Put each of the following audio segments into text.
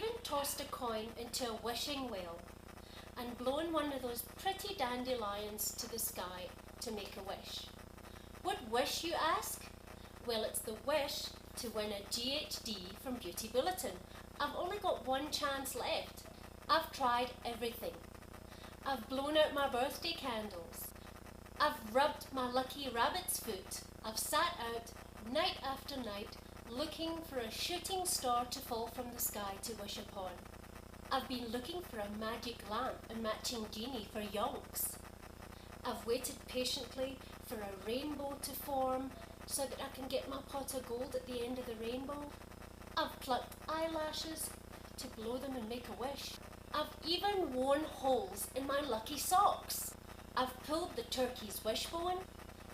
even tossed a coin into a wishing well and blown one of those pretty dandelions to the sky to make a wish. What wish, you ask? Well, it's the wish to win a GHD from Beauty Bulletin. I've only got one chance left. I've tried everything. I've blown out my birthday candles. I've rubbed my lucky rabbit's foot. I've sat out night after night looking for a shooting star to fall from the sky to wish upon. I've been looking for a magic lamp and matching genie for yonks. I've waited patiently for a rainbow to form so that I can get my pot of gold at the end of the rainbow. I've plucked eyelashes to blow them and make a wish. I've even worn holes in my lucky socks. I've pulled the turkey's wishbone,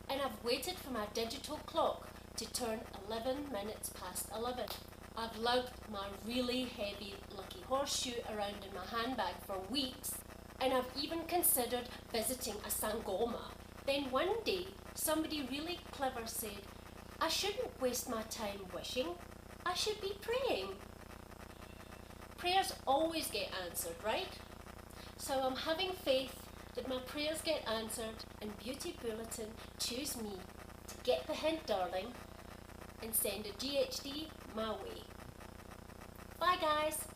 and I've waited for my digital clock to turn 11 minutes past 11. I've lugged my really heavy lucky horseshoe around in my handbag for weeks, and I've even considered visiting a sangoma. Then one day, somebody really clever said, I shouldn't waste my time wishing, I should be praying. Prayers always get answered, right? So I'm having faith that my prayers get answered, and Beauty Bulletin choose me to get the hint, darling, and send a GHD my way. Bye guys!